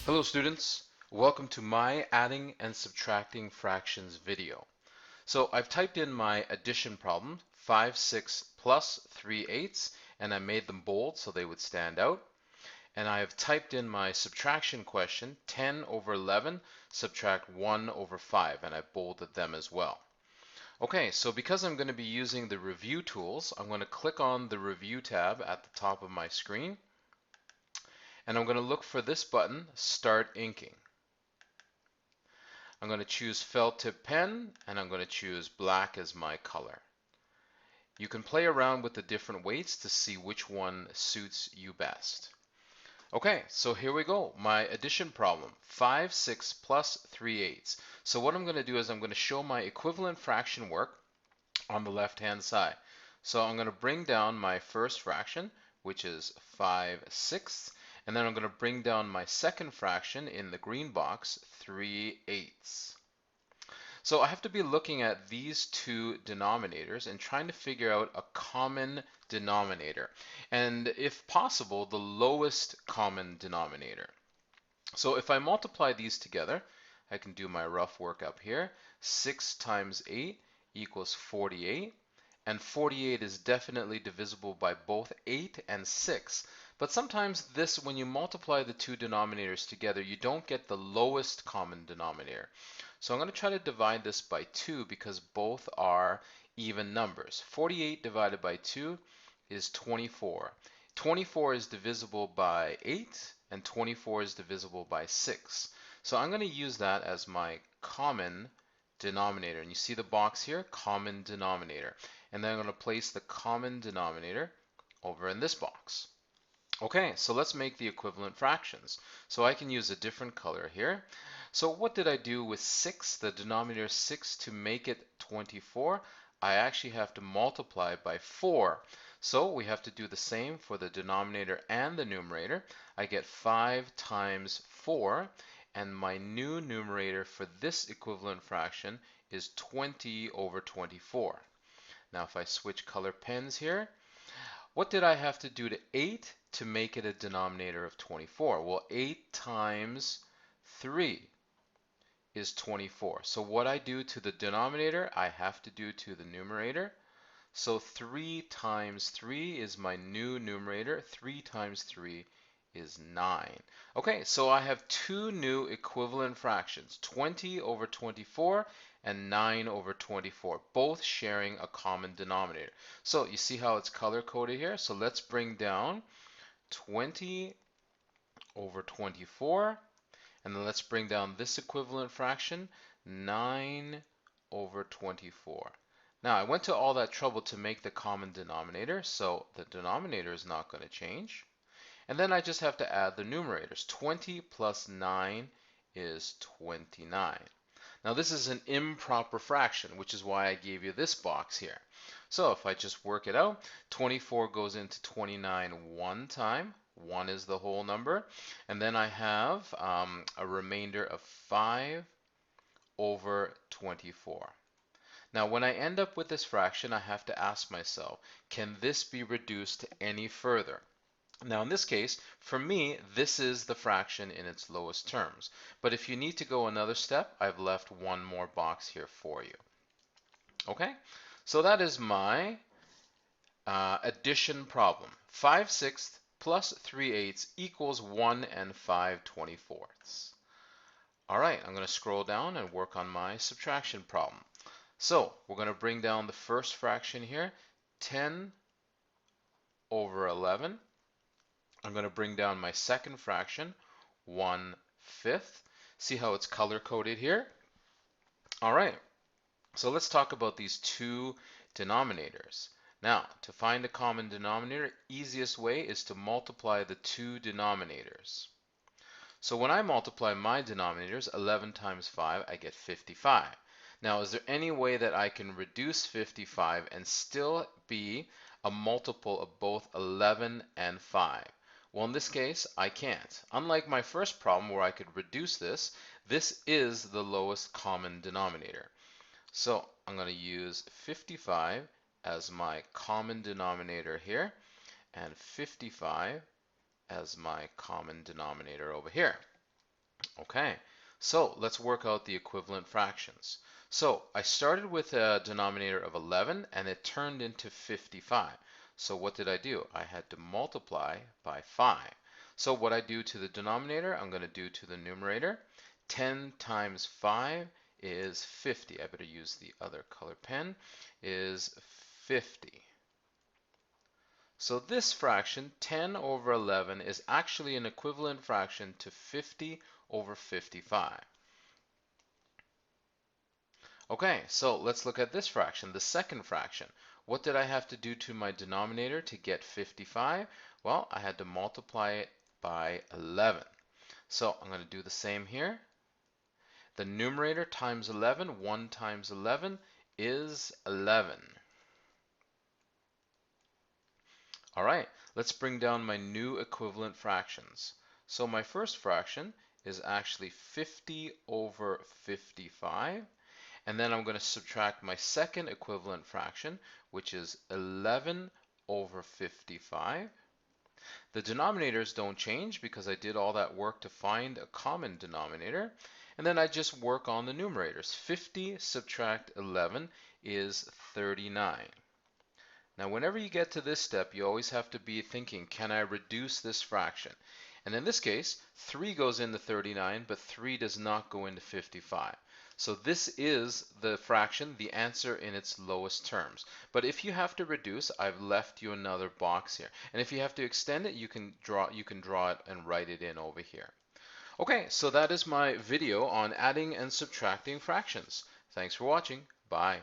Hello students, welcome to my adding and subtracting fractions video. So I've typed in my addition problem, 5 6 plus 3 eighths, and I made them bold so they would stand out. And I have typed in my subtraction question, 10 over 11, subtract 1 over 5, and I bolded them as well. Okay, so because I'm going to be using the review tools, I'm going to click on the review tab at the top of my screen, and I'm going to look for this button, Start Inking. I'm going to choose felt tip pen, and I'm going to choose black as my color. You can play around with the different weights to see which one suits you best. Okay, so here we go. My addition problem, 5 6 plus 3 eighths. So what I'm going to do is I'm going to show my equivalent fraction work on the left-hand side. So I'm going to bring down my first fraction, which is 5 sixths, and then I'm going to bring down my second fraction in the green box, 3 eighths. So I have to be looking at these two denominators and trying to figure out a common denominator. And if possible, the lowest common denominator. So if I multiply these together, I can do my rough work up here. 6 times 8 equals 48. And 48 is definitely divisible by both 8 and 6. But sometimes this, when you multiply the two denominators together, you don't get the lowest common denominator. So I'm going to try to divide this by 2 because both are even numbers. 48 divided by 2 is 24. 24 is divisible by 8, and 24 is divisible by 6. So I'm going to use that as my common denominator. And you see the box here, common denominator. And then I'm going to place the common denominator over in this box. Okay, so let's make the equivalent fractions. So I can use a different color here. So what did I do with 6, the denominator 6, to make it 24? I actually have to multiply by 4. So we have to do the same for the denominator and the numerator. I get 5 times 4, and my new numerator for this equivalent fraction is 20 over 24. Now if I switch color pens here, what did I have to do to 8 to make it a denominator of 24? Well, 8 times 3 is 24. So what I do to the denominator, I have to do to the numerator. So 3 times 3 is my new numerator. 3 times 3 is 9. Okay, so I have two new equivalent fractions, 20 over 24 and 9 over 24, both sharing a common denominator. So you see how it's color coded here? So let's bring down 20 over 24, and then let's bring down this equivalent fraction, 9 over 24. Now I went to all that trouble to make the common denominator, so the denominator is not going to change. And then I just have to add the numerators. 20 plus 9 is 29. Now this is an improper fraction, which is why I gave you this box here. So if I just work it out, 24 goes into 29 one time. 1 is the whole number. And then I have a remainder of 5 over 24. Now when I end up with this fraction, I have to ask myself, can this be reduced any further? Now in this case, for me, this is the fraction in its lowest terms. But if you need to go another step, I've left one more box here for you. Okay, so that is my addition problem. 5 sixths plus 3 eighths equals 1 and 5 24ths. All right, I'm going to scroll down and work on my subtraction problem. So we're going to bring down the first fraction here, 10 over 11. I'm going to bring down my second fraction, 1/5. See how it's color coded here? All right, so let's talk about these two denominators. Now, to find a common denominator, easiest way is to multiply the two denominators. So when I multiply my denominators, 11 times 5, I get 55. Now, is there any way that I can reduce 55 and still be a multiple of both 11 and 5? Well, in this case, I can't. Unlike my first problem where I could reduce this, this is the lowest common denominator. So I'm going to use 55 as my common denominator here, and 55 as my common denominator over here. Okay, so let's work out the equivalent fractions. So I started with a denominator of 11 and it turned into 55. So what did I do? I had to multiply by 5. So what I do to the denominator, I'm going to do to the numerator. 10 times 5 is 50. I better use the other color pen, is 50. So this fraction, 10 over 11, is actually an equivalent fraction to 50 over 55. Okay, so let's look at this fraction, the second fraction. What did I have to do to my denominator to get 55? Well, I had to multiply it by 11. So I'm going to do the same here. The numerator times 11, 1 times 11 is 11. All right, let's bring down my new equivalent fractions. So my first fraction is actually 50 over 55. And then I'm going to subtract my second equivalent fraction, which is 11 over 55. The denominators don't change because I did all that work to find a common denominator. And then I just work on the numerators. 50 subtract 11 is 39. Now, whenever you get to this step, you always have to be thinking, can I reduce this fraction? And in this case, 3 goes into 39, but 3 does not go into 55. So this is the fraction, the answer in its lowest terms. But if you have to reduce, I've left you another box here. And if you have to extend it, you can draw it and write it in over here. Okay, so that is my video on adding and subtracting fractions. Thanks for watching. Bye.